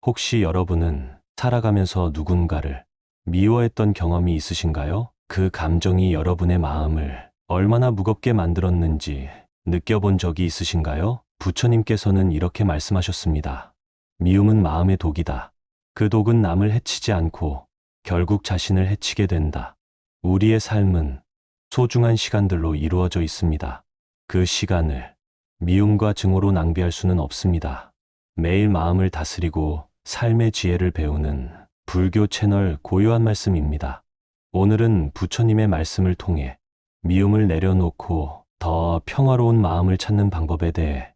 혹시 여러분은 살아가면서 누군가를 미워했던 경험이 있으신가요? 그 감정이 여러분의 마음을 얼마나 무겁게 만들었는지 느껴본 적이 있으신가요? 부처님께서는 이렇게 말씀하셨습니다. 미움은 마음의 독이다. 그 독은 남을 해치지 않고 결국 자신을 해치게 된다. 우리의 삶은 소중한 시간들로 이루어져 있습니다. 그 시간을 미움과 증오로 낭비할 수는 없습니다. 매일 마음을 다스리고 삶의 지혜를 배우는 불교 채널 고요한 말씀입니다. 오늘은 부처님의 말씀을 통해 미움을 내려놓고 더 평화로운 마음을 찾는 방법에 대해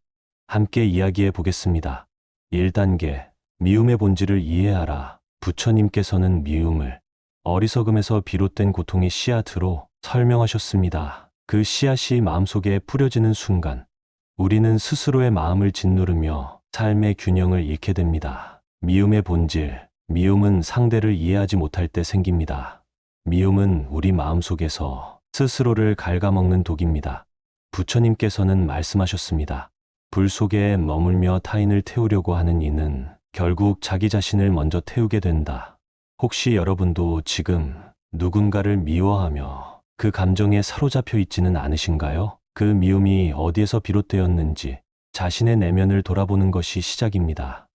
함께 이야기해 보겠습니다. 1단계, 미움의 본질을 이해하라. 부처님께서는 미움을 어리석음에서 비롯된 고통의 씨앗으로 설명하셨습니다. 그 씨앗이 마음속에 뿌려지는 순간 우리는 스스로의 마음을 짓누르며 삶의 균형을 잃게 됩니다. 미움의 본질, 미움은 상대를 이해하지 못할 때 생깁니다. 미움은 우리 마음속에서 스스로를 갉아먹는 독입니다. 부처님께서는 말씀하셨습니다. 불 속에 머물며 타인을 태우려고 하는 이는 결국 자기 자신을 먼저 태우게 된다. 혹시 여러분도 지금 누군가를 미워하며 그 감정에 사로잡혀 있지는 않으신가요? 그 미움이 어디에서 비롯되었는지 자신의 내면을 돌아보는 것이 시작입니다.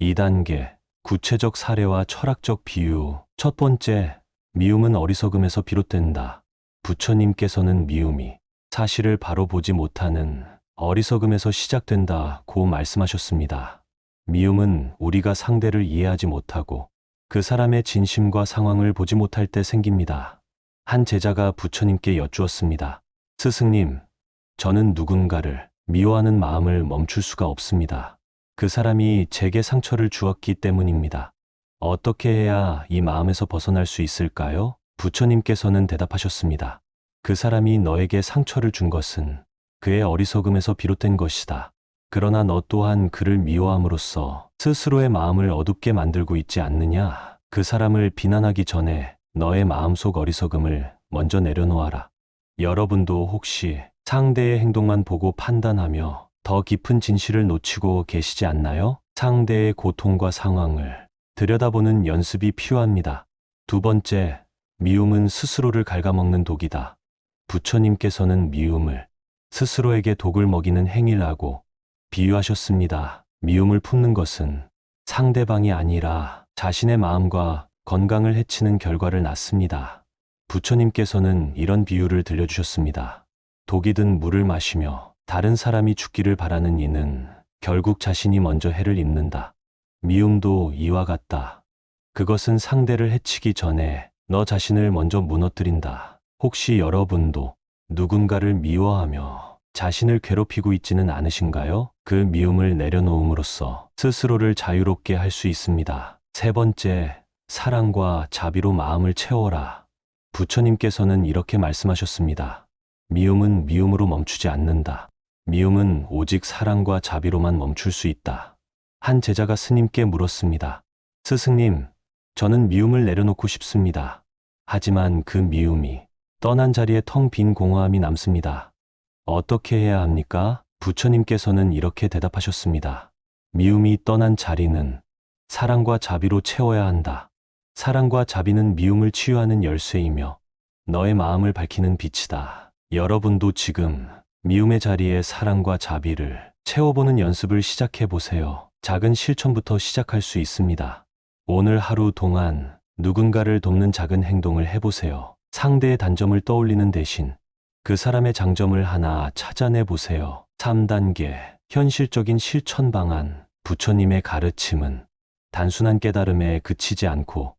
2단계, 구체적 사례와 철학적 비유. 첫 번째, 미움은 어리석음에서 비롯된다. 부처님께서는 미움이 사실을 바로 보지 못하는 어리석음에서 시작된다고 말씀하셨습니다. 미움은 우리가 상대를 이해하지 못하고 그 사람의 진심과 상황을 보지 못할 때 생깁니다. 한 제자가 부처님께 여쭈었습니다. 스승님, 저는 누군가를 미워하는 마음을 멈출 수가 없습니다. 그 사람이 제게 상처를 주었기 때문입니다. 어떻게 해야 이 마음에서 벗어날 수 있을까요? 부처님께서는 대답하셨습니다. 그 사람이 너에게 상처를 준 것은 그의 어리석음에서 비롯된 것이다. 그러나 너 또한 그를 미워함으로써 스스로의 마음을 어둡게 만들고 있지 않느냐? 그 사람을 비난하기 전에 너의 마음속 어리석음을 먼저 내려놓아라. 여러분도 혹시 상대의 행동만 보고 판단하며 더 깊은 진실을 놓치고 계시지 않나요? 상대의 고통과 상황을 들여다보는 연습이 필요합니다. 2번째, 미움은 스스로를 갉아먹는 독이다. 부처님께서는 미움을 스스로에게 독을 먹이는 행위라고 비유하셨습니다. 미움을 품는 것은 상대방이 아니라 자신의 마음과 건강을 해치는 결과를 낳습니다. 부처님께서는 이런 비유를 들려주셨습니다. 독이 든 물을 마시며 다른 사람이 죽기를 바라는 이는 결국 자신이 먼저 해를 입는다. 미움도 이와 같다. 그것은 상대를 해치기 전에 너 자신을 먼저 무너뜨린다. 혹시 여러분도 누군가를 미워하며 자신을 괴롭히고 있지는 않으신가요? 그 미움을 내려놓음으로써 스스로를 자유롭게 할 수 있습니다. 3번째, 사랑과 자비로 마음을 채워라. 부처님께서는 이렇게 말씀하셨습니다. 미움은 미움으로 멈추지 않는다. 미움은 오직 사랑과 자비로만 멈출 수 있다. 한 제자가 스님께 물었습니다. 스승님, 저는 미움을 내려놓고 싶습니다. 하지만 그 미움이 떠난 자리에 텅 빈 공허함이 남습니다. 어떻게 해야 합니까? 부처님께서는 이렇게 대답하셨습니다. 미움이 떠난 자리는 사랑과 자비로 채워야 한다. 사랑과 자비는 미움을 치유하는 열쇠이며 너의 마음을 밝히는 빛이다. 여러분도 지금 미움의 자리에 사랑과 자비를 채워보는 연습을 시작해 보세요. 작은 실천부터 시작할 수 있습니다. 오늘 하루 동안 누군가를 돕는 작은 행동을 해보세요. 상대의 단점을 떠올리는 대신 그 사람의 장점을 하나 찾아내 보세요. 3단계, 현실적인 실천 방안. 부처님의 가르침은 단순한 깨달음에 그치지 않고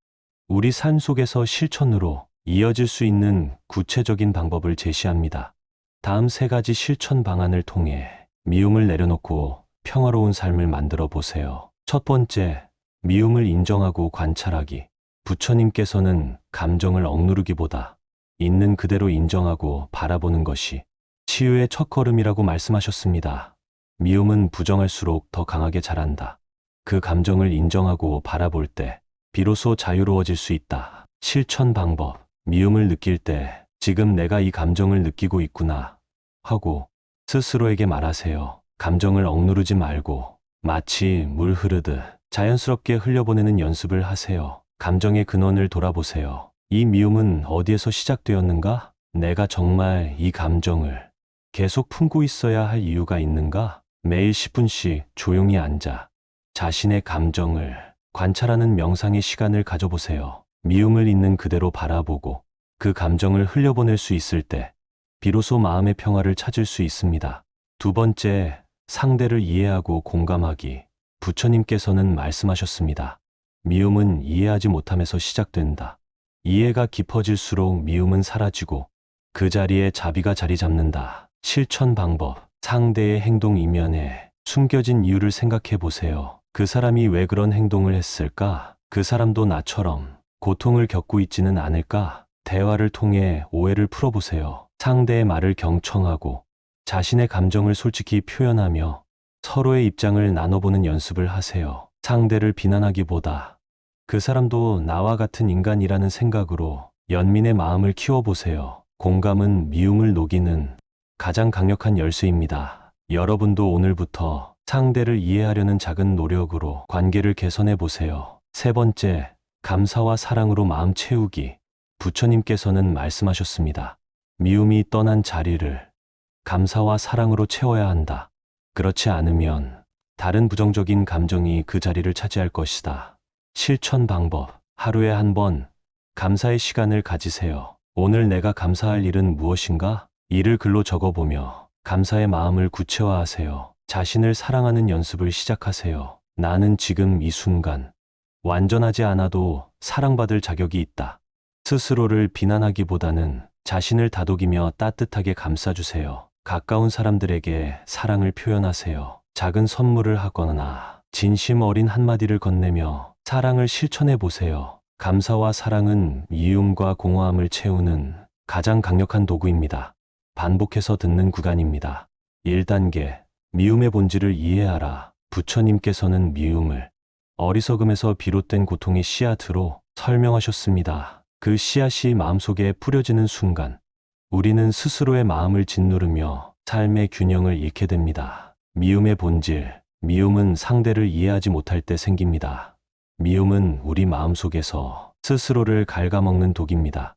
우리 삶 속에서 실천으로 이어질 수 있는 구체적인 방법을 제시합니다. 다음 3가지 실천 방안을 통해 미움을 내려놓고 평화로운 삶을 만들어 보세요. 첫 번째, 미움을 인정하고 관찰하기. 부처님께서는 감정을 억누르기보다 있는 그대로 인정하고 바라보는 것이 치유의 첫걸음이라고 말씀하셨습니다. 미움은 부정할수록 더 강하게 자란다. 그 감정을 인정하고 바라볼 때 비로소 자유로워질 수 있다. 실천 방법. 미움을 느낄 때 지금 내가 이 감정을 느끼고 있구나 하고 스스로에게 말하세요. 감정을 억누르지 말고 마치 물 흐르듯 자연스럽게 흘려보내는 연습을 하세요. 감정의 근원을 돌아보세요. 이 미움은 어디에서 시작되었는가? 내가 정말 이 감정을 계속 품고 있어야 할 이유가 있는가? 매일 10분씩 조용히 앉아 자신의 감정을 관찰하는 명상의 시간을 가져보세요. 미움을 있는 그대로 바라보고 그 감정을 흘려보낼 수 있을 때 비로소 마음의 평화를 찾을 수 있습니다. 두 번째, 상대를 이해하고 공감하기. 부처님께서는 말씀하셨습니다. 미움은 이해하지 못함에서 시작된다. 이해가 깊어질수록 미움은 사라지고 그 자리에 자비가 자리 잡는다. 실천 방법. 상대의 행동 이면에 숨겨진 이유를 생각해 보세요. 그 사람이 왜 그런 행동을 했을까? 그 사람도 나처럼 고통을 겪고 있지는 않을까? 대화를 통해 오해를 풀어보세요. 상대의 말을 경청하고 자신의 감정을 솔직히 표현하며 서로의 입장을 나눠보는 연습을 하세요. 상대를 비난하기보다 그 사람도 나와 같은 인간이라는 생각으로 연민의 마음을 키워보세요. 공감은 미움을 녹이는 가장 강력한 열쇠입니다. 여러분도 오늘부터 상대를 이해하려는 작은 노력으로 관계를 개선해 보세요. 세 번째, 감사와 사랑으로 마음 채우기. 부처님께서는 말씀하셨습니다. 미움이 떠난 자리를 감사와 사랑으로 채워야 한다. 그렇지 않으면 다른 부정적인 감정이 그 자리를 차지할 것이다. 실천 방법. 하루에 한 번 감사의 시간을 가지세요. 오늘 내가 감사할 일은 무엇인가? 이를 글로 적어보며 감사의 마음을 구체화하세요. 자신을 사랑하는 연습을 시작하세요. 나는 지금 이 순간 완전하지 않아도 사랑받을 자격이 있다. 스스로를 비난하기보다는 자신을 다독이며 따뜻하게 감싸주세요. 가까운 사람들에게 사랑을 표현하세요. 작은 선물을 하거나 진심 어린 한마디를 건네며 사랑을 실천해 보세요. 감사와 사랑은 미움과 공허함을 채우는 가장 강력한 도구입니다. 반복해서 듣는 구간입니다. 1단계, 미움의 본질을 이해하라. 부처님께서는 미움을 어리석음에서 비롯된 고통의 씨앗으로 설명하셨습니다. 그 씨앗이 마음속에 뿌려지는 순간 우리는 스스로의 마음을 짓누르며 삶의 균형을 잃게 됩니다. 미움의 본질. 미움은 상대를 이해하지 못할 때 생깁니다. 미움은 우리 마음속에서 스스로를 갉아먹는 독입니다.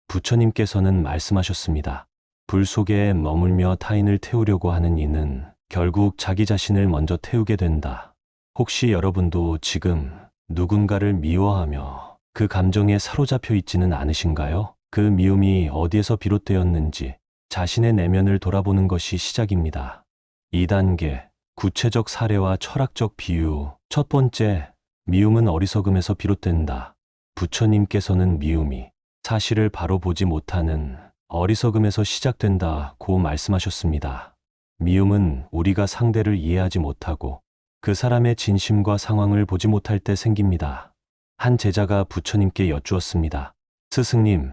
부처님께서는 말씀하셨습니다. 불 속에 머물며 타인을 태우려고 하는 이는 결국 자기 자신을 먼저 태우게 된다. 혹시 여러분도 지금 누군가를 미워하며 그 감정에 사로잡혀 있지는 않으신가요? 그 미움이 어디에서 비롯되었는지 자신의 내면을 돌아보는 것이 시작입니다. 2단계, 구체적 사례와 철학적 비유. 첫 번째, 미움은 어리석음에서 비롯된다. 부처님께서는 미움이 사실을 바로 보지 못하는 어리석음에서 시작된다고 말씀하셨습니다. 미움은 우리가 상대를 이해하지 못하고 그 사람의 진심과 상황을 보지 못할 때 생깁니다. 한 제자가 부처님께 여쭈었습니다. 스승님,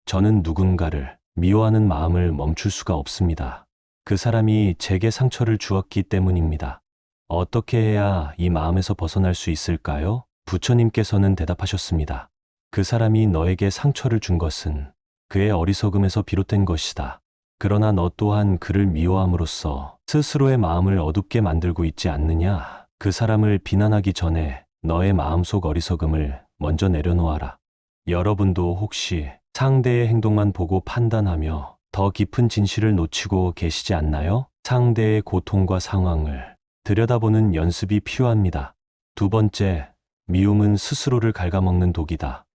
저는 누군가를 미워하는 마음을 멈출 수가 없습니다. 그 사람이 제게 상처를 주었기 때문입니다. 어떻게 해야 이 마음에서 벗어날 수 있을까요? 부처님께서는 대답하셨습니다. 그 사람이 너에게 상처를 준 것은 그의 어리석음에서 비롯된 것이다. 그러나 너 또한 그를 미워함으로써 스스로의 마음을 어둡게 만들고 있지 않느냐? 그 사람을 비난하기 전에 너의 마음속 어리석음을 먼저 내려놓아라. 여러분도 혹시 상대의 행동만 보고 판단하며 더 깊은 진실을 놓치고 계시지 않나요? 상대의 고통과 상황을 들여다보는 연습이 필요합니다. 두 번째, 미움은 스스로를 갉아먹는 독이다.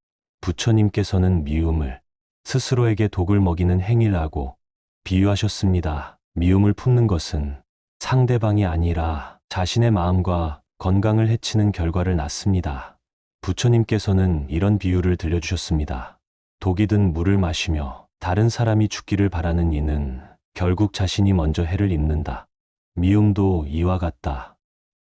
부처님께서는 미움을 스스로에게 독을 먹이는 행위라고 비유하셨습니다. 미움을 품는 것은 상대방이 아니라 자신의 마음과 건강을 해치는 결과를 낳습니다. 부처님께서는 이런 비유를 들려주셨습니다. 독이 든 물을 마시며 다른 사람이 죽기를 바라는 이는 결국 자신이 먼저 해를 입는다. 미움도 이와 같다.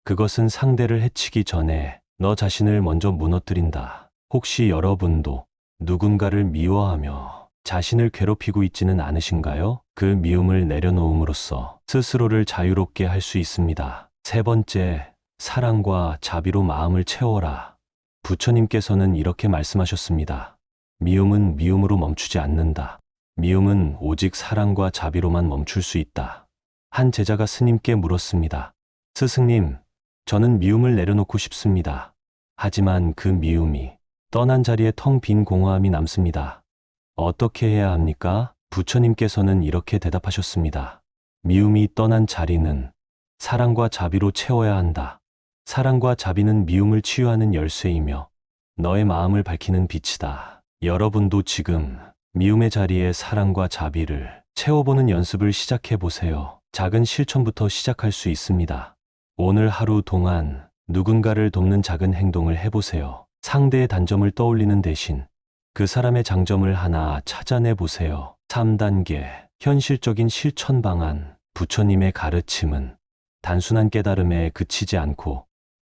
그것은 상대를 해치기 전에 너 자신을 먼저 무너뜨린다. 혹시 여러분도 누군가를 미워하며 자신을 괴롭히고 있지는 않으신가요? 그 미움을 내려놓음으로써 스스로를 자유롭게 할 수 있습니다. 세 번째, 사랑과 자비로 마음을 채워라. 부처님께서는 이렇게 말씀하셨습니다. 미움은 미움으로 멈추지 않는다. 미움은 오직 사랑과 자비로만 멈출 수 있다. 한 제자가 스님께 물었습니다. 스승님, 저는 미움을 내려놓고 싶습니다. 하지만 그 미움이 떠난 자리에 텅 빈 공허함이 남습니다. 어떻게 해야 합니까? 부처님께서는 이렇게 대답하셨습니다. 미움이 떠난 자리는 사랑과 자비로 채워야 한다. 사랑과 자비는 미움을 치유하는 열쇠이며 너의 마음을 밝히는 빛이다. 여러분도 지금 미움의 자리에 사랑과 자비를 채워보는 연습을 시작해 보세요. 작은 실천부터 시작할 수 있습니다. 오늘 하루 동안 누군가를 돕는 작은 행동을 해보세요. 상대의 단점을 떠올리는 대신 그 사람의 장점을 하나 찾아내 보세요. 3단계 현실적인 실천 방안. 부처님의 가르침은 단순한 깨달음에 그치지 않고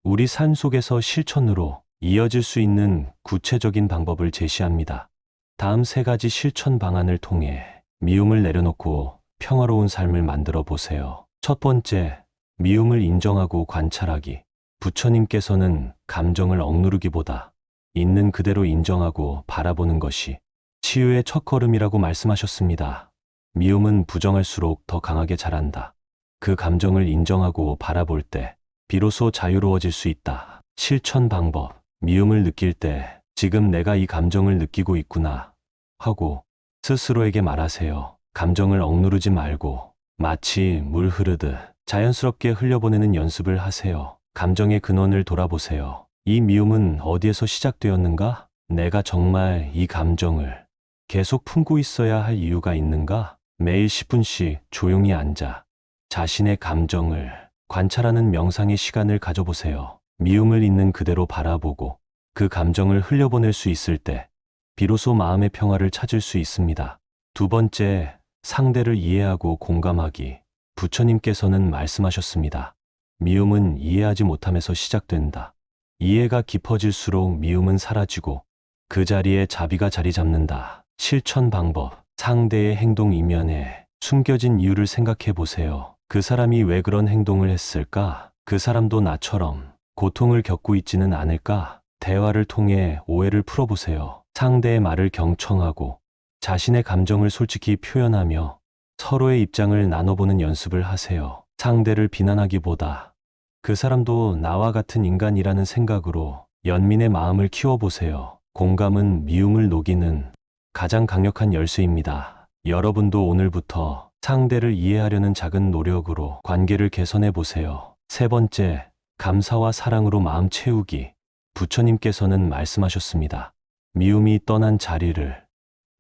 우리 삶 속에서 실천으로 이어질 수 있는 구체적인 방법을 제시합니다. 다음 3가지 실천 방안을 통해 미움을 내려놓고 평화로운 삶을 만들어 보세요. 첫 번째, 미움을 인정하고 관찰하기. 부처님께서는 감정을 억누르기보다 있는 그대로 인정하고 바라보는 것이 치유의 첫걸음이라고 말씀하셨습니다. 미움은 부정할수록 더 강하게 자란다. 그 감정을 인정하고 바라볼 때 비로소 자유로워질 수 있다. 실천 방법. 미움을 느낄 때 지금 내가 이 감정을 느끼고 있구나 하고 스스로에게 말하세요. 감정을 억누르지 말고 마치 물 흐르듯 자연스럽게 흘려보내는 연습을 하세요. 감정의 근원을 돌아보세요. 이 미움은 어디에서 시작되었는가? 내가 정말 이 감정을 계속 품고 있어야 할 이유가 있는가? 매일 10분씩 조용히 앉아 자신의 감정을 관찰하는 명상의 시간을 가져보세요. 미움을 있는 그대로 바라보고 그 감정을 흘려보낼 수 있을 때 비로소 마음의 평화를 찾을 수 있습니다. 두 번째, 상대를 이해하고 공감하기. 부처님께서는 말씀하셨습니다. 미움은 이해하지 못함에서 시작된다. 이해가 깊어질수록 미움은 사라지고 그 자리에 자비가 자리 잡는다. 실천 방법. 상대의 행동 이면에 숨겨진 이유를 생각해 보세요. 그 사람이 왜 그런 행동을 했을까? 그 사람도 나처럼 고통을 겪고 있지는 않을까? 대화를 통해 오해를 풀어보세요. 상대의 말을 경청하고 자신의 감정을 솔직히 표현하며 서로의 입장을 나눠보는 연습을 하세요. 상대를 비난하기보다 그 사람도 나와 같은 인간이라는 생각으로 연민의 마음을 키워보세요. 공감은 미움을 녹이는 가장 강력한 열쇠입니다. 여러분도 오늘부터 상대를 이해하려는 작은 노력으로 관계를 개선해 보세요. 세 번째, 감사와 사랑으로 마음 채우기. 부처님께서는 말씀하셨습니다. 미움이 떠난 자리를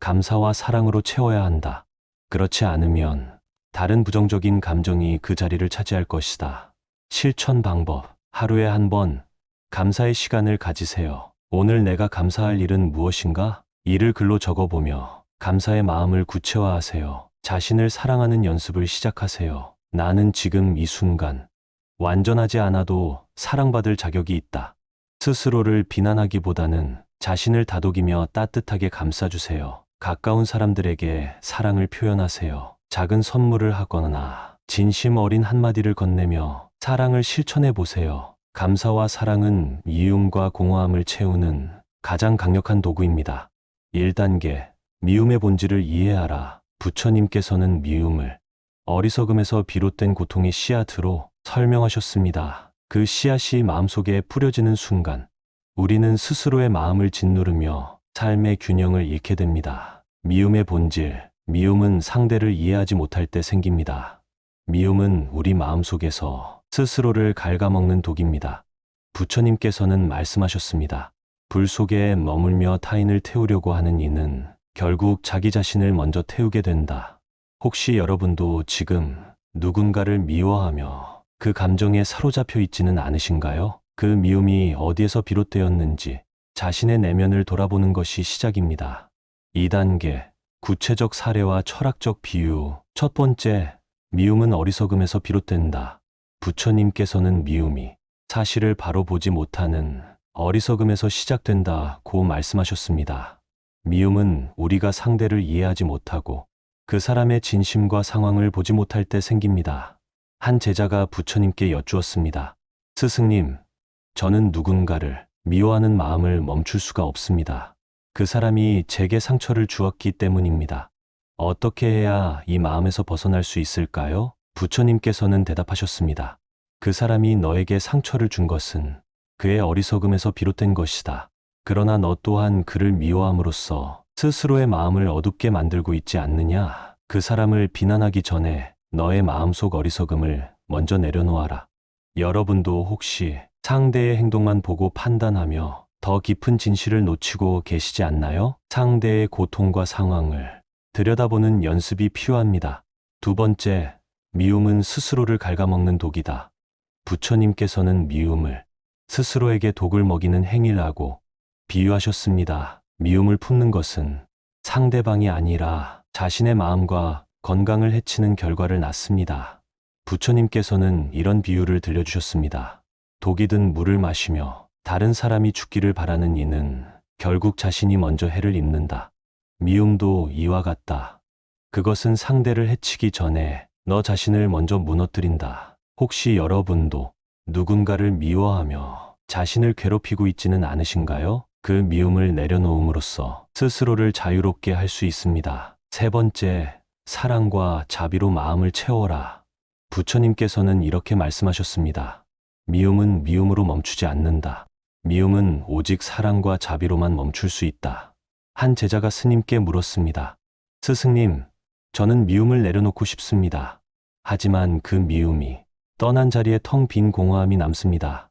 감사와 사랑으로 채워야 한다. 그렇지 않으면 다른 부정적인 감정이 그 자리를 차지할 것이다. 실천 방법. 하루에 한 번 감사의 시간을 가지세요. 오늘 내가 감사할 일은 무엇인가? 이를 글로 적어보며 감사의 마음을 구체화하세요. 자신을 사랑하는 연습을 시작하세요. 나는 지금 이 순간 완전하지 않아도 사랑받을 자격이 있다. 스스로를 비난하기보다는 자신을 다독이며 따뜻하게 감싸주세요. 가까운 사람들에게 사랑을 표현하세요. 작은 선물을 하거나 진심 어린 한마디를 건네며 사랑을 실천해 보세요. 감사와 사랑은 미움과 공허함을 채우는 가장 강력한 도구입니다. 1단계, 미움의 본질을 이해하라. 부처님께서는 미움을 어리석음에서 비롯된 고통의 씨앗으로 설명하셨습니다. 그 씨앗이 마음속에 뿌려지는 순간 우리는 스스로의 마음을 짓누르며 삶의 균형을 잃게 됩니다. 미움의 본질. 미움은 상대를 이해하지 못할 때 생깁니다. 미움은 우리 마음속에서 스스로를 갉아먹는 독입니다. 부처님께서는 말씀하셨습니다. 불 속에 머물며 타인을 태우려고 하는 이는 결국 자기 자신을 먼저 태우게 된다. 혹시 여러분도 지금 누군가를 미워하며 그 감정에 사로잡혀 있지는 않으신가요? 그 미움이 어디에서 비롯되었는지 자신의 내면을 돌아보는 것이 시작입니다. 2단계, 구체적 사례와 철학적 비유. 첫 번째, 미움은 어리석음에서 비롯된다. 부처님께서는 미움이 사실을 바로 보지 못하는 어리석음에서 시작된다고 말씀하셨습니다. 미움은 우리가 상대를 이해하지 못하고 그 사람의 진심과 상황을 보지 못할 때 생깁니다. 한 제자가 부처님께 여쭈었습니다. 스승님, 저는 누군가를 미워하는 마음을 멈출 수가 없습니다. 그 사람이 제게 상처를 주었기 때문입니다. 어떻게 해야 이 마음에서 벗어날 수 있을까요? 부처님께서는 대답하셨습니다. 그 사람이 너에게 상처를 준 것은 그의 어리석음에서 비롯된 것이다. 그러나 너 또한 그를 미워함으로써 스스로의 마음을 어둡게 만들고 있지 않느냐? 그 사람을 비난하기 전에 너의 마음속 어리석음을 먼저 내려놓아라. 여러분도 혹시 상대의 행동만 보고 판단하며 더 깊은 진실을 놓치고 계시지 않나요? 상대의 고통과 상황을 들여다보는 연습이 필요합니다. 두 번째, 미움은 스스로를 갉아먹는 독이다. 부처님께서는 미움을 스스로에게 독을 먹이는 행위라고 비유하셨습니다. 미움을 품는 것은 상대방이 아니라 자신의 마음과 건강을 해치는 결과를 낳습니다. 부처님께서는 이런 비유를 들려주셨습니다. 독이 든 물을 마시며 다른 사람이 죽기를 바라는 이는 결국 자신이 먼저 해를 입는다. 미움도 이와 같다. 그것은 상대를 해치기 전에 너 자신을 먼저 무너뜨린다. 혹시 여러분도 누군가를 미워하며 자신을 괴롭히고 있지는 않으신가요? 그 미움을 내려놓음으로써 스스로를 자유롭게 할 수 있습니다. 세 번째, 사랑과 자비로 마음을 채워라. 부처님께서는 이렇게 말씀하셨습니다. 미움은 미움으로 멈추지 않는다. 미움은 오직 사랑과 자비로만 멈출 수 있다. 한 제자가 스님께 물었습니다. 스승님, 저는 미움을 내려놓고 싶습니다. 하지만 그 미움이 떠난 자리에 텅 빈 공허함이 남습니다.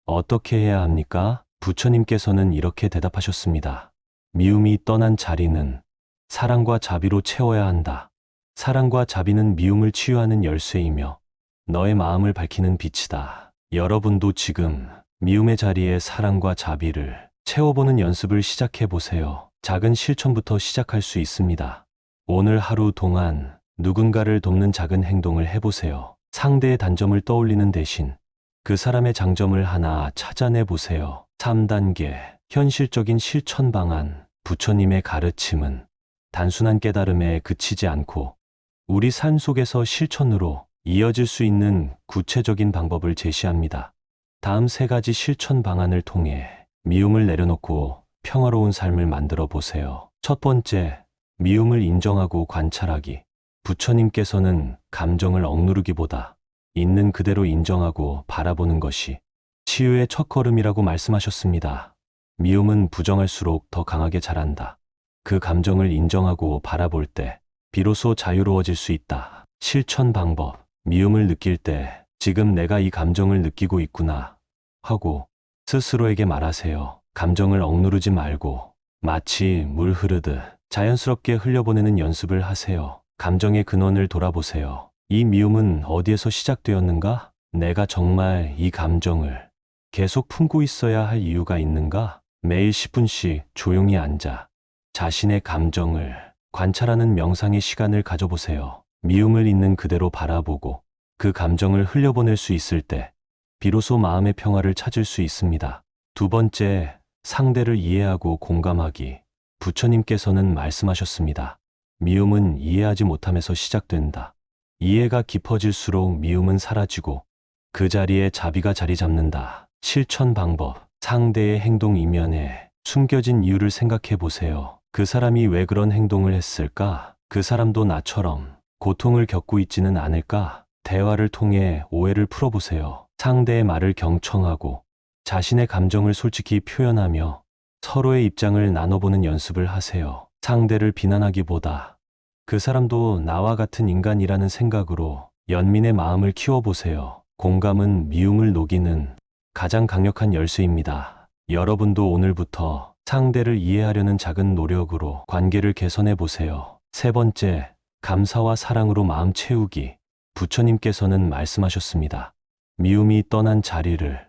어떻게 해야 합니까? 부처님께서는 이렇게 대답하셨습니다. 미움이 떠난 자리는 사랑과 자비로 채워야 한다. 사랑과 자비는 미움을 치유하는 열쇠이며 너의 마음을 밝히는 빛이다. 여러분도 지금 미움의 자리에 사랑과 자비를 채워보는 연습을 시작해 보세요. 작은 실천부터 시작할 수 있습니다. 오늘 하루 동안 누군가를 돕는 작은 행동을 해보세요. 상대의 단점을 떠올리는 대신 그 사람의 장점을 하나 찾아내 보세요. 3단계, 현실적인 실천 방안. 부처님의 가르침은 단순한 깨달음에 그치지 않고 우리 삶 속에서 실천으로 이어질 수 있는 구체적인 방법을 제시합니다. 다음 3가지 실천 방안을 통해 미움을 내려놓고 평화로운 삶을 만들어 보세요. 첫 번째, 미움을 인정하고 관찰하기. 부처님께서는 감정을 억누르기보다 있는 그대로 인정하고 바라보는 것이 치유의 첫걸음이라고 말씀하셨습니다. 미움은 부정할수록 더 강하게 자란다. 그 감정을 인정하고 바라볼 때 비로소 자유로워질 수 있다. 실천 방법. 미움을 느낄 때 지금 내가 이 감정을 느끼고 있구나 하고 스스로에게 말하세요. 감정을 억누르지 말고 마치 물 흐르듯 자연스럽게 흘려보내는 연습을 하세요. 감정의 근원을 돌아보세요. 이 미움은 어디에서 시작되었는가? 내가 정말 이 감정을 계속 품고 있어야 할 이유가 있는가? 매일 10분씩 조용히 앉아 자신의 감정을 관찰하는 명상의 시간을 가져보세요. 미움을 있는 그대로 바라보고 그 감정을 흘려보낼 수 있을 때 비로소 마음의 평화를 찾을 수 있습니다. 두 번째, 상대를 이해하고 공감하기. 부처님께서는 말씀하셨습니다. 미움은 이해하지 못함에서 시작된다. 이해가 깊어질수록 미움은 사라지고 그 자리에 자비가 자리 잡는다. 실천 방법. 상대의 행동 이면에 숨겨진 이유를 생각해 보세요. 그 사람이 왜 그런 행동을 했을까? 그 사람도 나처럼 고통을 겪고 있지는 않을까? 대화를 통해 오해를 풀어보세요. 상대의 말을 경청하고 자신의 감정을 솔직히 표현하며 서로의 입장을 나눠보는 연습을 하세요. 상대를 비난하기보다 그 사람도 나와 같은 인간이라는 생각으로 연민의 마음을 키워보세요. 공감은 미움을 녹이는 가장 강력한 열쇠입니다. 여러분도 오늘부터 상대를 이해하려는 작은 노력으로 관계를 개선해 보세요. 세 번째, 감사와 사랑으로 마음 채우기. 부처님께서는 말씀하셨습니다. 미움이 떠난 자리를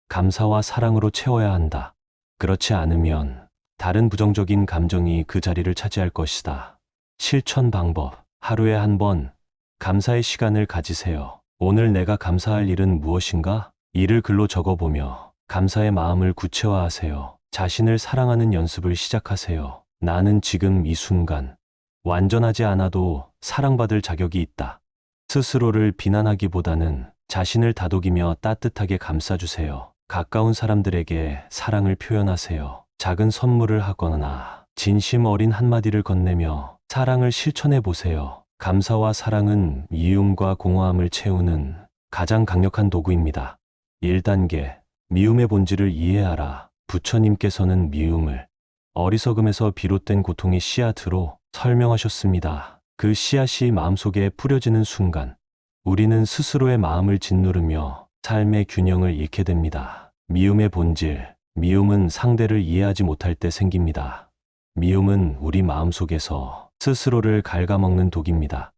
감사와 사랑으로 채워야 한다. 그렇지 않으면 다른 부정적인 감정이 그 자리를 차지할 것이다. 실천 방법. 하루에 한 번 감사의 시간을 가지세요. 오늘 내가 감사할 일은 무엇인가? 이를 글로 적어보며 감사의 마음을 구체화하세요. 자신을 사랑하는 연습을 시작하세요. 나는 지금 이 순간 완전하지 않아도 사랑받을 자격이 있다. 스스로를 비난하기보다는 자신을 다독이며 따뜻하게 감싸주세요. 가까운 사람들에게 사랑을 표현하세요. 작은 선물을 하거나 진심 어린 한마디를 건네며 사랑을 실천해 보세요. 감사와 사랑은 미움과 공허함을 채우는 가장 강력한 도구입니다. 1단계, 미움의 본질을 이해하라. 부처님께서는 미움을 어리석음에서 비롯된 고통의 씨앗으로 설명하셨습니다. 그 씨앗이 마음속에 뿌려지는 순간 우리는 스스로의 마음을 짓누르며 삶의 균형을 잃게 됩니다. 미움의 본질, 미움은 상대를 이해하지 못할 때 생깁니다. 미움은 우리 마음속에서 스스로를 갉아먹는 독입니다.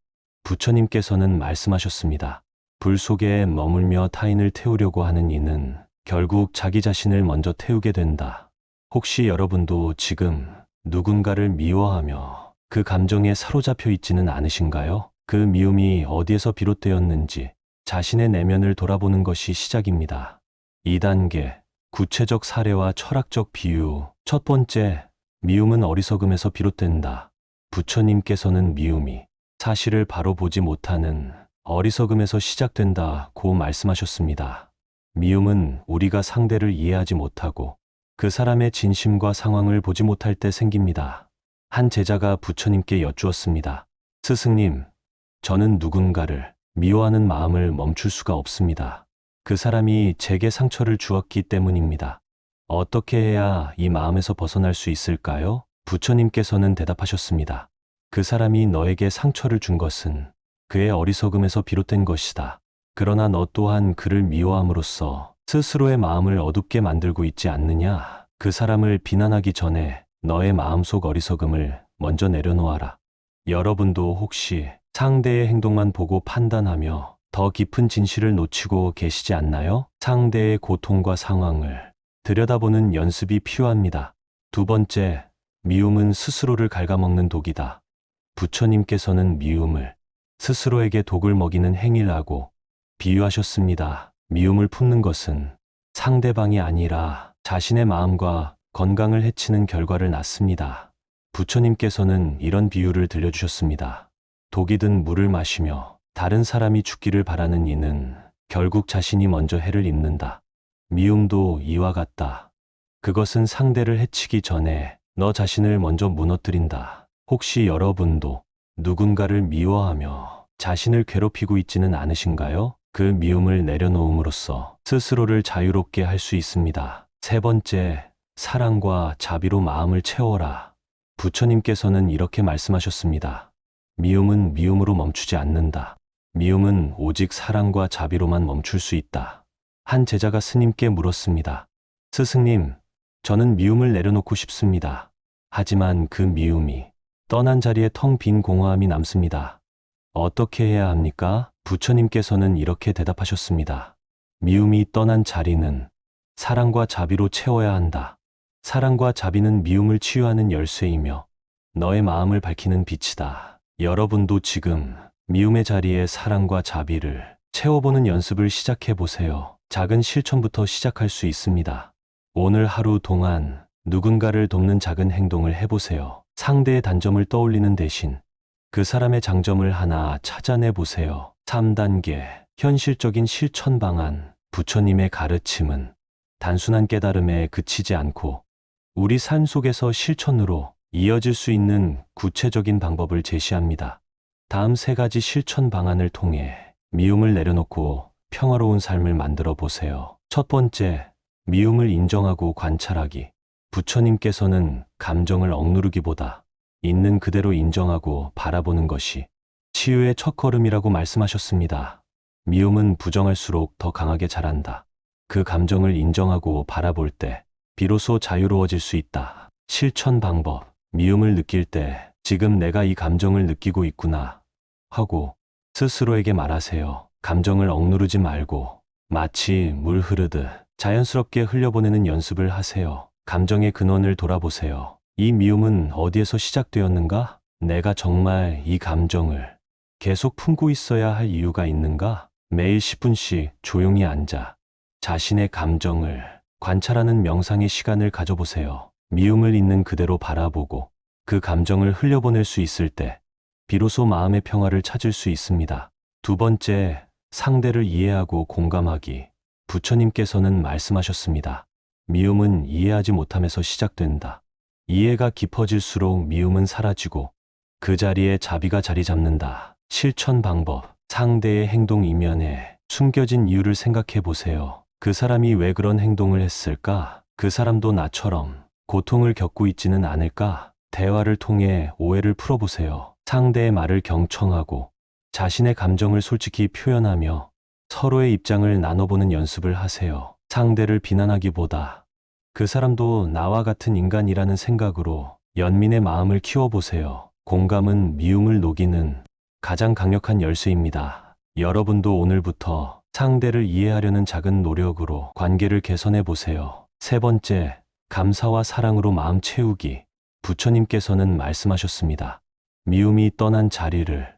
부처님께서는 말씀하셨습니다. 불 속에 머물며 타인을 태우려고 하는 이는 결국 자기 자신을 먼저 태우게 된다. 혹시 여러분도 지금 누군가를 미워하며 그 감정에 사로잡혀 있지는 않으신가요? 그 미움이 어디에서 비롯되었는지 자신의 내면을 돌아보는 것이 시작입니다. 2단계, 구체적 사례와 철학적 비유. 첫 번째, 미움은 어리석음에서 비롯된다. 부처님께서는 미움이 사실을 바로 보지 못하는 어리석음에서 시작된다고 말씀하셨습니다. 미움은 우리가 상대를 이해하지 못하고 그 사람의 진심과 상황을 보지 못할 때 생깁니다. 한 제자가 부처님께 여쭈었습니다. 스승님, 저는 누군가를 미워하는 마음을 멈출 수가 없습니다. 그 사람이 제게 상처를 주었기 때문입니다. 어떻게 해야 이 마음에서 벗어날 수 있을까요? 부처님께서는 대답하셨습니다. 그 사람이 너에게 상처를 준 것은 그의 어리석음에서 비롯된 것이다. 그러나 너 또한 그를 미워함으로써 스스로의 마음을 어둡게 만들고 있지 않느냐? 그 사람을 비난하기 전에 너의 마음속 어리석음을 먼저 내려놓아라. 여러분도 혹시 상대의 행동만 보고 판단하며 더 깊은 진실을 놓치고 계시지 않나요? 상대의 고통과 상황을 들여다보는 연습이 필요합니다. 두 번째, 미움은 스스로를 갉아먹는 독이다. 부처님께서는 미움을 스스로에게 독을 먹이는 행위라고 비유하셨습니다. 미움을 품는 것은 상대방이 아니라 자신의 마음과 건강을 해치는 결과를 낳습니다. 부처님께서는 이런 비유를 들려주셨습니다. 독이 든 물을 마시며 다른 사람이 죽기를 바라는 이는 결국 자신이 먼저 해를 입는다. 미움도 이와 같다. 그것은 상대를 해치기 전에 너 자신을 먼저 무너뜨린다. 혹시 여러분도 누군가를 미워하며 자신을 괴롭히고 있지는 않으신가요? 그 미움을 내려놓음으로써 스스로를 자유롭게 할 수 있습니다. 세 번째, 사랑과 자비로 마음을 채워라. 부처님께서는 이렇게 말씀하셨습니다. 미움은 미움으로 멈추지 않는다. 미움은 오직 사랑과 자비로만 멈출 수 있다. 한 제자가 스님께 물었습니다. 스승님, 저는 미움을 내려놓고 싶습니다. 하지만 그 미움이 떠난 자리에 텅 빈 공허함이 남습니다. 어떻게 해야 합니까? 부처님께서는 이렇게 대답하셨습니다. 미움이 떠난 자리는 사랑과 자비로 채워야 한다. 사랑과 자비는 미움을 치유하는 열쇠이며 너의 마음을 밝히는 빛이다. 여러분도 지금 미움의 자리에 사랑과 자비를 채워보는 연습을 시작해 보세요. 작은 실천부터 시작할 수 있습니다. 오늘 하루 동안 누군가를 돕는 작은 행동을 해보세요. 상대의 단점을 떠올리는 대신 그 사람의 장점을 하나 찾아내 보세요. 3단계, 현실적인 실천 방안. 부처님의 가르침은 단순한 깨달음에 그치지 않고 우리 삶 속에서 실천으로 이어질 수 있는 구체적인 방법을 제시합니다. 다음 3가지 실천 방안을 통해 미움을 내려놓고 평화로운 삶을 만들어 보세요. 첫 번째, 미움을 인정하고 관찰하기. 부처님께서는 감정을 억누르기보다 있는 그대로 인정하고 바라보는 것이 치유의 첫걸음이라고 말씀하셨습니다. 미움은 부정할수록 더 강하게 자란다. 그 감정을 인정하고 바라볼 때 비로소 자유로워질 수 있다. 실천 방법. 미움을 느낄 때 지금 내가 이 감정을 느끼고 있구나 하고 스스로에게 말하세요. 감정을 억누르지 말고 마치 물 흐르듯 자연스럽게 흘려보내는 연습을 하세요. 감정의 근원을 돌아보세요. 이 미움은 어디에서 시작되었는가? 내가 정말 이 감정을 계속 품고 있어야 할 이유가 있는가? 매일 10분씩 조용히 앉아 자신의 감정을 관찰하는 명상의 시간을 가져보세요. 미움을 있는 그대로 바라보고 그 감정을 흘려보낼 수 있을 때 비로소 마음의 평화를 찾을 수 있습니다. 두 번째, 상대를 이해하고 공감하기. 부처님께서는 말씀하셨습니다. 미움은 이해하지 못함에서 시작된다. 이해가 깊어질수록 미움은 사라지고 그 자리에 자비가 자리 잡는다. 실천 방법. 상대의 행동 이면에 숨겨진 이유를 생각해 보세요. 그 사람이 왜 그런 행동을 했을까? 그 사람도 나처럼 고통을 겪고 있지는 않을까? 대화를 통해 오해를 풀어보세요. 상대의 말을 경청하고 자신의 감정을 솔직히 표현하며 서로의 입장을 나눠보는 연습을 하세요. 상대를 비난하기보다 그 사람도 나와 같은 인간이라는 생각으로 연민의 마음을 키워보세요. 공감은 미움을 녹이는 가장 강력한 열쇠입니다. 여러분도 오늘부터 상대를 이해하려는 작은 노력으로 관계를 개선해 보세요. 세 번째, 감사와 사랑으로 마음 채우기. 부처님께서는 말씀하셨습니다. 미움이 떠난 자리를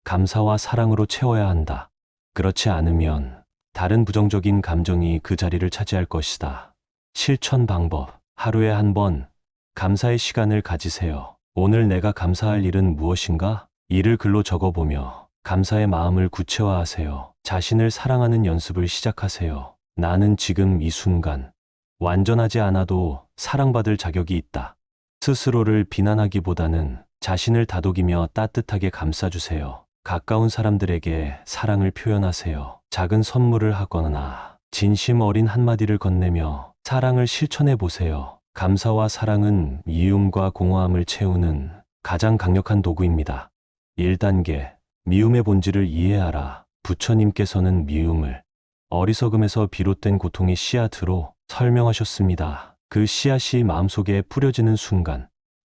감사와 사랑으로 채워야 한다. 그렇지 않으면 다른 부정적인 감정이 그 자리를 차지할 것이다. 실천 방법. 하루에 한 번 감사의 시간을 가지세요. 오늘 내가 감사할 일은 무엇인가? 이를 글로 적어보며 감사의 마음을 구체화하세요. 자신을 사랑하는 연습을 시작하세요. 나는 지금 이 순간 완전하지 않아도 사랑받을 자격이 있다. 스스로를 비난하기보다는 자신을 다독이며 따뜻하게 감싸주세요. 가까운 사람들에게 사랑을 표현하세요. 작은 선물을 하거나 진심 어린 한마디를 건네며 사랑을 실천해 보세요. 감사와 사랑은 미움과 공허함을 채우는 가장 강력한 도구입니다. 1단계, 미움의 본질을 이해하라. 부처님께서는 미움을 어리석음에서 비롯된 고통의 씨앗으로 설명하셨습니다. 그 씨앗이 마음속에 뿌려지는 순간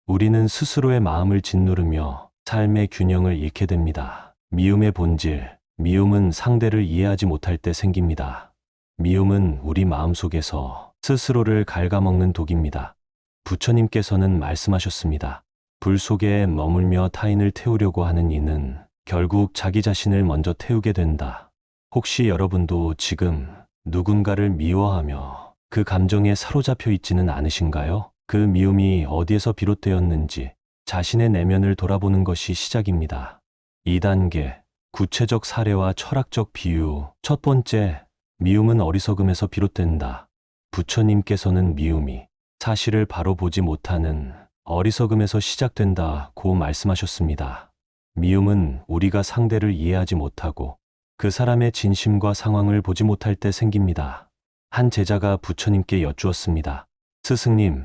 우리는 스스로의 마음을 짓누르며 삶의 균형을 잃게 됩니다. 미움의 본질. 미움은 상대를 이해하지 못할 때 생깁니다. 미움은 우리 마음속에서 스스로를 갉아먹는 독입니다. 부처님께서는 말씀하셨습니다. 불 속에 머물며 타인을 태우려고 하는 이는 결국 자기 자신을 먼저 태우게 된다. 혹시 여러분도 지금 누군가를 미워하며 그 감정에 사로잡혀 있지는 않으신가요? 그 미움이 어디에서 비롯되었는지 자신의 내면을 돌아보는 것이 시작입니다. 2단계, 구체적 사례와 철학적 비유. 첫 번째, 미움은 어리석음에서 비롯된다. 부처님께서는 미움이 사실을 바로 보지 못하는 어리석음에서 시작된다고 말씀하셨습니다. 미움은 우리가 상대를 이해하지 못하고 그 사람의 진심과 상황을 보지 못할 때 생깁니다. 한 제자가 부처님께 여쭈었습니다. 스승님,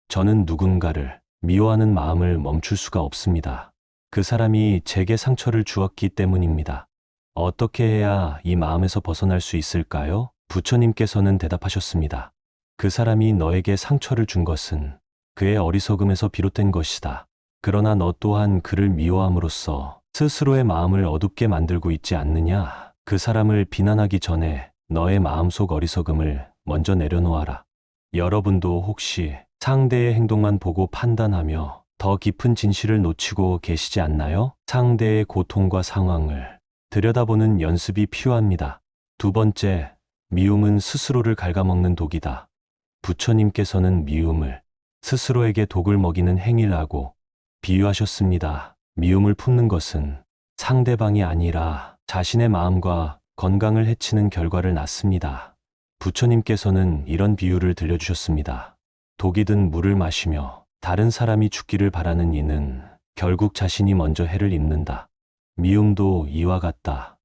저는 누군가를 미워하는 마음을 멈출 수가 없습니다. 그 사람이 제게 상처를 주었기 때문입니다. 어떻게 해야 이 마음에서 벗어날 수 있을까요? 부처님께서는 대답하셨습니다. 그 사람이 너에게 상처를 준 것은 그의 어리석음에서 비롯된 것이다. 그러나 너 또한 그를 미워함으로써 스스로의 마음을 어둡게 만들고 있지 않느냐? 그 사람을 비난하기 전에 너의 마음속 어리석음을 먼저 내려놓아라. 여러분도 혹시 상대의 행동만 보고 판단하며 더 깊은 진실을 놓치고 계시지 않나요? 상대의 고통과 상황을 들여다보는 연습이 필요합니다. 두 번째, 미움은 스스로를 갉아먹는 독이다. 부처님께서는 미움을 스스로에게 독을 먹이는 행위라고 비유하셨습니다. 미움을 품는 것은 상대방이 아니라 자신의 마음과 건강을 해치는 결과를 낳습니다. 부처님께서는 이런 비유를 들려주셨습니다. 독이 든 물을 마시며 다른 사람이 죽기를 바라는 이는 결국 자신이 먼저 해를 입는다. 미움도 이와 같다.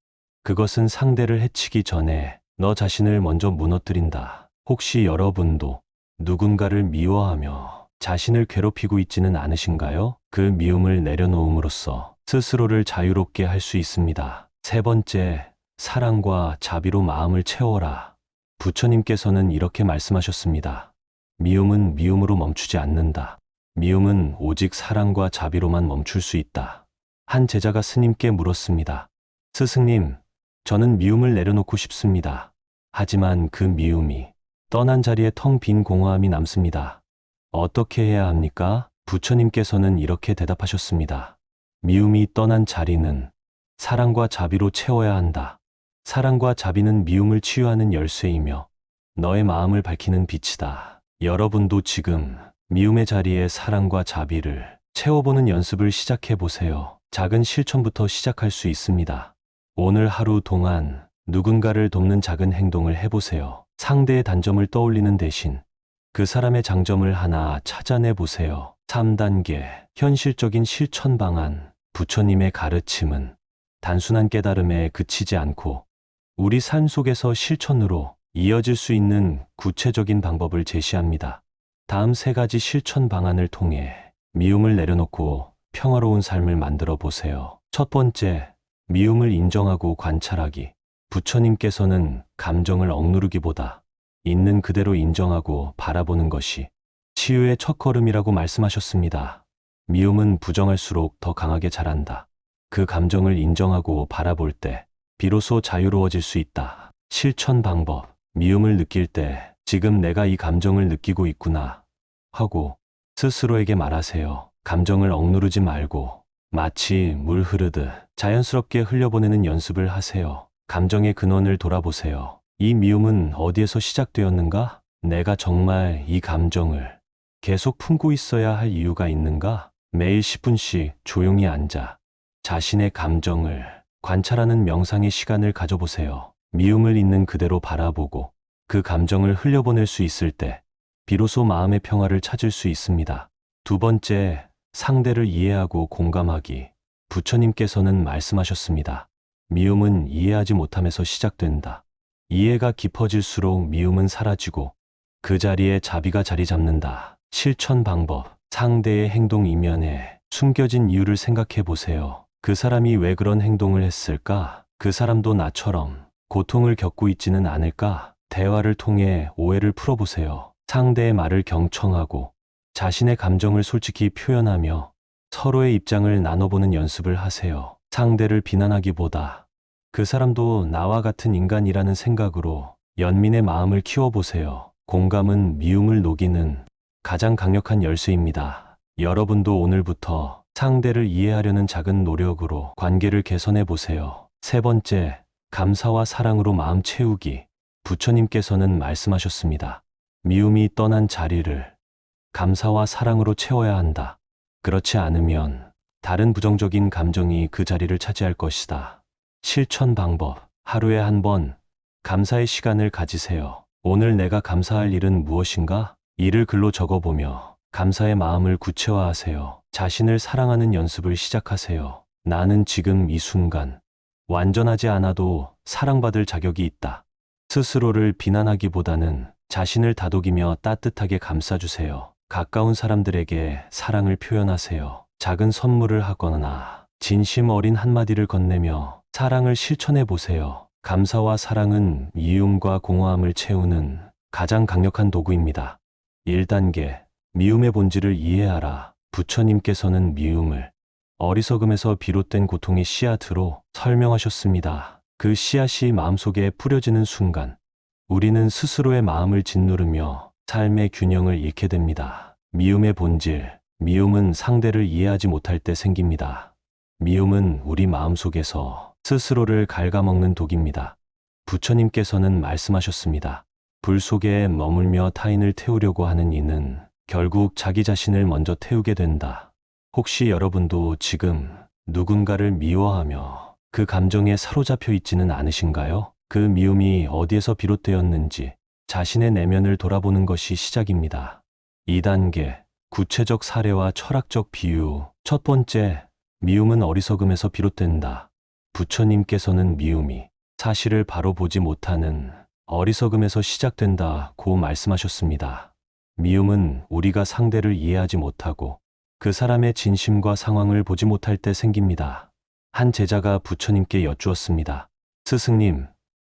그것은 상대를 해치기 전에 너 자신을 먼저 무너뜨린다. 혹시 여러분도 누군가를 미워하며 자신을 괴롭히고 있지는 않으신가요? 그 미움을 내려놓음으로써 스스로를 자유롭게 할 수 있습니다. 세 번째, 사랑과 자비로 마음을 채워라. 부처님께서는 이렇게 말씀하셨습니다. 미움은 미움으로 멈추지 않는다. 미움은 오직 사랑과 자비로만 멈출 수 있다. 한 제자가 스님께 물었습니다. 스승님, 저는 미움을 내려놓고 싶습니다. 하지만 그 미움이 떠난 자리에 텅 빈 공허함이 남습니다. 어떻게 해야 합니까? 부처님께서는 이렇게 대답하셨습니다. 미움이 떠난 자리는 사랑과 자비로 채워야 한다. 사랑과 자비는 미움을 치유하는 열쇠이며 너의 마음을 밝히는 빛이다. 여러분도 지금 미움의 자리에 사랑과 자비를 채워보는 연습을 시작해 보세요. 작은 실천부터 시작할 수 있습니다. 오늘 하루 동안 누군가를 돕는 작은 행동을 해보세요. 상대의 단점을 떠올리는 대신 그 사람의 장점을 하나 찾아내 보세요. 3단계, 현실적인 실천 방안. 부처님의 가르침은 단순한 깨달음에 그치지 않고 우리 삶 속에서 실천으로 이어질 수 있는 구체적인 방법을 제시합니다. 다음 3가지 실천 방안을 통해 미움을 내려놓고 평화로운 삶을 만들어 보세요. 첫 번째, 미움을 인정하고 관찰하기. 부처님께서는 감정을 억누르기보다 있는 그대로 인정하고 바라보는 것이 치유의 첫걸음이라고 말씀하셨습니다. 미움은 부정할수록 더 강하게 자란다. 그 감정을 인정하고 바라볼 때 비로소 자유로워질 수 있다. 실천 방법. 미움을 느낄 때 지금 내가 이 감정을 느끼고 있구나 하고 스스로에게 말하세요. 감정을 억누르지 말고 마치 물 흐르듯 자연스럽게 흘려보내는 연습을 하세요. 감정의 근원을 돌아보세요. 이 미움은 어디에서 시작되었는가? 내가 정말 이 감정을 계속 품고 있어야 할 이유가 있는가? 매일 10분씩 조용히 앉아 자신의 감정을 관찰하는 명상의 시간을 가져보세요. 미움을 있는 그대로 바라보고 그 감정을 흘려보낼 수 있을 때 비로소 마음의 평화를 찾을 수 있습니다. 두 번째, 상대를 이해하고 공감하기. 부처님께서는 말씀하셨습니다. 미움은 이해하지 못함에서 시작된다. 이해가 깊어질수록 미움은 사라지고 그 자리에 자비가 자리 잡는다. 실천 방법. 상대의 행동 이면에 숨겨진 이유를 생각해 보세요. 그 사람이 왜 그런 행동을 했을까? 그 사람도 나처럼 고통을 겪고 있지는 않을까? 대화를 통해 오해를 풀어보세요. 상대의 말을 경청하고 자신의 감정을 솔직히 표현하며 서로의 입장을 나눠보는 연습을 하세요. 상대를 비난하기보다 그 사람도 나와 같은 인간이라는 생각으로 연민의 마음을 키워보세요. 공감은 미움을 녹이는 가장 강력한 열쇠입니다. 여러분도 오늘부터 상대를 이해하려는 작은 노력으로 관계를 개선해 보세요. 세 번째, 감사와 사랑으로 마음 채우기. 부처님께서는 말씀하셨습니다. 미움이 떠난 자리를 감사와 사랑으로 채워야 한다. 그렇지 않으면 다른 부정적인 감정이 그 자리를 차지할 것이다. 실천 방법. 하루에 한 번 감사의 시간을 가지세요. 오늘 내가 감사할 일은 무엇인가? 이를 글로 적어보며 감사의 마음을 구체화하세요. 자신을 사랑하는 연습을 시작하세요. 나는 지금 이 순간 완전하지 않아도 사랑받을 자격이 있다. 스스로를 비난하기보다는 자신을 다독이며 따뜻하게 감싸주세요. 가까운 사람들에게 사랑을 표현하세요. 작은 선물을 하거나 진심 어린 한마디를 건네며 사랑을 실천해 보세요. 감사와 사랑은 미움과 공허함을 채우는 가장 강력한 도구입니다. 1단계, 미움의 본질을 이해하라. 부처님께서는 미움을 어리석음에서 비롯된 고통의 씨앗으로 설명하셨습니다. 그 씨앗이 마음속에 뿌려지는 순간 우리는 스스로의 마음을 짓누르며 삶의 균형을 잃게 됩니다. 미움의 본질. 미움은 상대를 이해하지 못할 때 생깁니다. 미움은 우리 마음속에서 스스로를 갉아먹는 독입니다. 부처님께서는 말씀하셨습니다. 불 속에 머물며 타인을 태우려고 하는 이는 결국 자기 자신을 먼저 태우게 된다. 혹시 여러분도 지금 누군가를 미워하며 그 감정에 사로잡혀 있지는 않으신가요? 그 미움이 어디에서 비롯되었는지 자신의 내면을 돌아보는 것이 시작입니다. 2단계, 구체적 사례와 철학적 비유. 첫 번째, 미움은 어리석음에서 비롯된다. 부처님께서는 미움이 사실을 바로 보지 못하는 어리석음에서 시작된다고 말씀하셨습니다. 미움은 우리가 상대를 이해하지 못하고 그 사람의 진심과 상황을 보지 못할 때 생깁니다. 한 제자가 부처님께 여쭈었습니다. 스승님,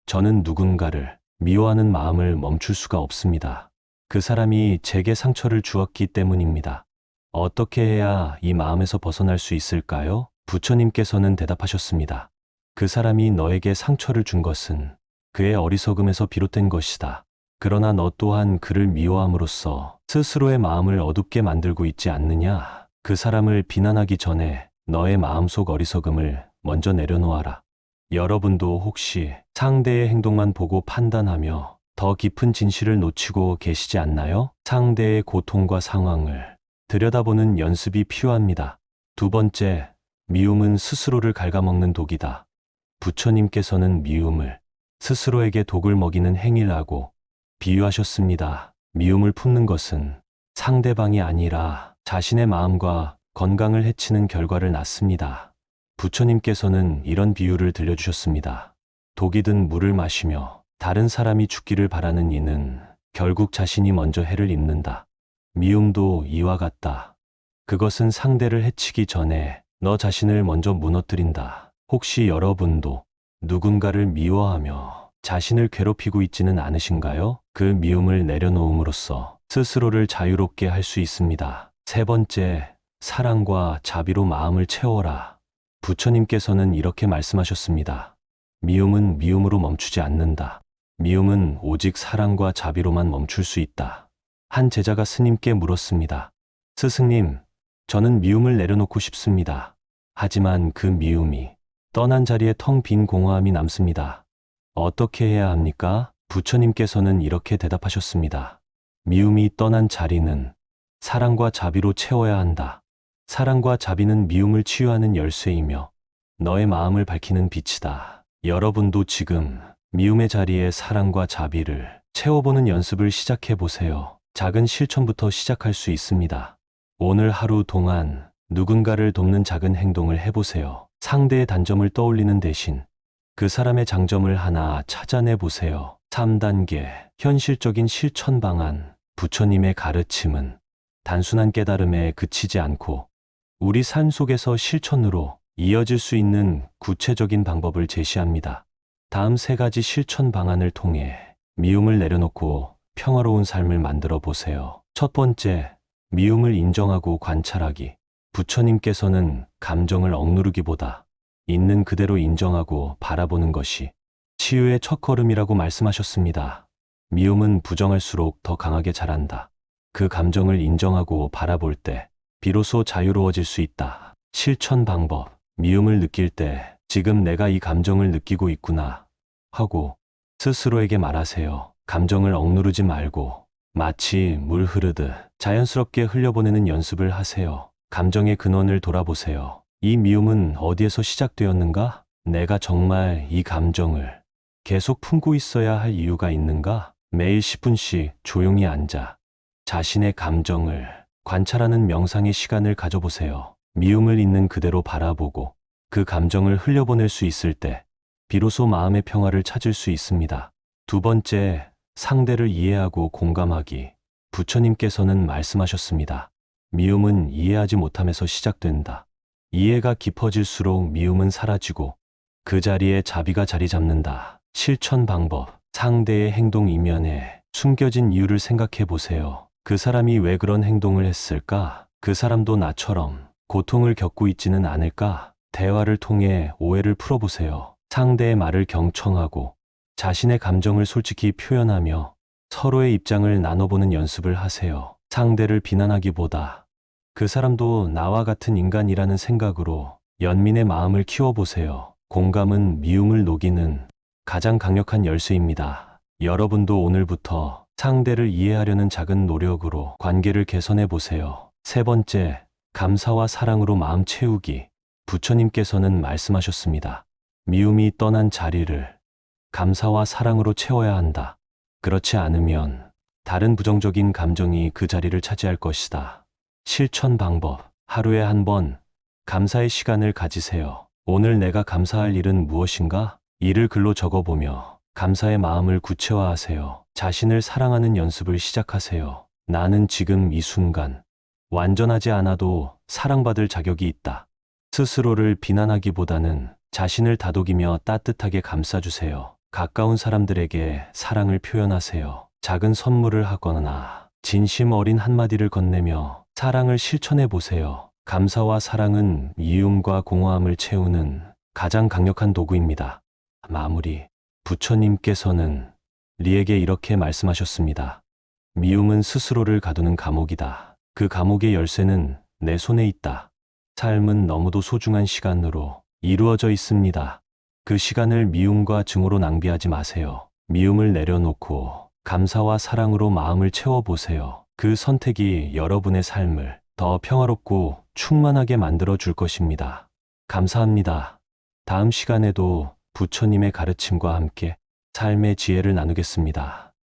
저는 누군가를 미워하는 마음을 멈출 수가 없습니다. 그 사람이 제게 상처를 주었기 때문입니다. 어떻게 해야 이 마음에서 벗어날 수 있을까요? 부처님께서는 대답하셨습니다. 그 사람이 너에게 상처를 준 것은 그의 어리석음에서 비롯된 것이다. 그러나 너 또한 그를 미워함으로써 스스로의 마음을 어둡게 만들고 있지 않느냐? 그 사람을 비난하기 전에 너의 마음속 어리석음을 먼저 내려놓아라. 여러분도 혹시 상대의 행동만 보고 판단하며 더 깊은 진실을 놓치고 계시지 않나요? 상대의 고통과 상황을 들여다보는 연습이 필요합니다. 두 번째, 미움은 스스로를 갉아먹는 독이다. 부처님께서는 미움을 스스로에게 독을 먹이는 행위라고 비유하셨습니다. 미움을 품는 것은 상대방이 아니라 자신의 마음과 건강을 해치는 결과를 낳습니다. 부처님께서는 이런 비유를 들려주셨습니다. 독이 든 물을 마시며 다른 사람이 죽기를 바라는 이는 결국 자신이 먼저 해를 입는다. 미움도 이와 같다. 그것은 상대를 해치기 전에 너 자신을 먼저 무너뜨린다. 혹시 여러분도 누군가를 미워하며 자신을 괴롭히고 있지는 않으신가요? 그 미움을 내려놓음으로써 스스로를 자유롭게 할 수 있습니다. 세 번째, 사랑과 자비로 마음을 채워라. 부처님께서는 이렇게 말씀하셨습니다. 미움은 미움으로 멈추지 않는다. 미움은 오직 사랑과 자비로만 멈출 수 있다. 한 제자가 스님께 물었습니다. 스승님, 저는 미움을 내려놓고 싶습니다. 하지만 그 미움이 떠난 자리에 텅 빈 공허함이 남습니다. 어떻게 해야 합니까? 부처님께서는 이렇게 대답하셨습니다. 미움이 떠난 자리는 사랑과 자비로 채워야 한다. 사랑과 자비는 미움을 치유하는 열쇠이며 너의 마음을 밝히는 빛이다. 여러분도 지금 미움의 자리에 사랑과 자비를 채워보는 연습을 시작해 보세요. 작은 실천부터 시작할 수 있습니다. 오늘 하루 동안 누군가를 돕는 작은 행동을 해보세요. 상대의 단점을 떠올리는 대신 그 사람의 장점을 하나 찾아내 보세요. 3단계, 현실적인 실천 방안. 부처님의 가르침은 단순한 깨달음에 그치지 않고 우리 삶 속에서 실천으로 이어질 수 있는 구체적인 방법을 제시합니다. 다음 3가지 실천 방안을 통해 미움을 내려놓고 평화로운 삶을 만들어 보세요. 첫 번째, 미움을 인정하고 관찰하기. 부처님께서는 감정을 억누르기보다 있는 그대로 인정하고 바라보는 것이 치유의 첫걸음이라고 말씀하셨습니다. 미움은 부정할수록 더 강하게 자란다. 그 감정을 인정하고 바라볼 때 비로소 자유로워질 수 있다. 실천 방법. 미움을 느낄 때 지금 내가 이 감정을 느끼고 있구나 하고 스스로에게 말하세요. 감정을 억누르지 말고 마치 물 흐르듯 자연스럽게 흘려보내는 연습을 하세요. 감정의 근원을 돌아보세요. 이 미움은 어디에서 시작되었는가? 내가 정말 이 감정을 계속 품고 있어야 할 이유가 있는가? 매일 10분씩 조용히 앉아 자신의 감정을 관찰하는 명상의 시간을 가져보세요. 미움을 있는 그대로 바라보고 그 감정을 흘려보낼 수 있을 때 비로소 마음의 평화를 찾을 수 있습니다. 두 번째, 상대를 이해하고 공감하기. 부처님께서는 말씀하셨습니다. 미움은 이해하지 못함에서 시작된다. 이해가 깊어질수록 미움은 사라지고 그 자리에 자비가 자리 잡는다. 실천 방법. 상대의 행동 이면에 숨겨진 이유를 생각해 보세요. 그 사람이 왜 그런 행동을 했을까? 그 사람도 나처럼 고통을 겪고 있지는 않을까? 대화를 통해 오해를 풀어보세요. 상대의 말을 경청하고 자신의 감정을 솔직히 표현하며 서로의 입장을 나눠보는 연습을 하세요. 상대를 비난하기보다 그 사람도 나와 같은 인간이라는 생각으로 연민의 마음을 키워보세요. 공감은 미움을 녹이는 가장 강력한 열쇠입니다. 여러분도 오늘부터 상대를 이해하려는 작은 노력으로 관계를 개선해 보세요. 세 번째, 감사와 사랑으로 마음 채우기. 부처님께서는 말씀하셨습니다. 미움이 떠난 자리를 감사와 사랑으로 채워야 한다. 그렇지 않으면 다른 부정적인 감정이 그 자리를 차지할 것이다. 실천 방법. 하루에 한 번 감사의 시간을 가지세요. 오늘 내가 감사할 일은 무엇인가? 이를 글로 적어보며 감사의 마음을 구체화하세요. 자신을 사랑하는 연습을 시작하세요. 나는 지금 이 순간 완전하지 않아도 사랑받을 자격이 있다. 스스로를 비난하기보다는 자신을 다독이며 따뜻하게 감싸주세요. 가까운 사람들에게 사랑을 표현하세요. 작은 선물을 하거나 진심 어린 한마디를 건네며 사랑을 실천해 보세요. 감사와 사랑은 미움과 공허함을 채우는 가장 강력한 도구입니다. 마무리. 부처님께서는 리에게 이렇게 말씀하셨습니다. 미움은 스스로를 가두는 감옥이다. 그 감옥의 열쇠는 내 손에 있다. 삶은 너무도 소중한 시간으로 이루어져 있습니다. 그 시간을 미움과 증오로 낭비하지 마세요. 미움을 내려놓고 감사와 사랑으로 마음을 채워보세요. 그 선택이 여러분의 삶을 더 평화롭고 충만하게 만들어 줄 것입니다. 감사합니다. 다음 시간에도 부처님의 가르침과 함께 삶의 지혜를 나누겠습니다.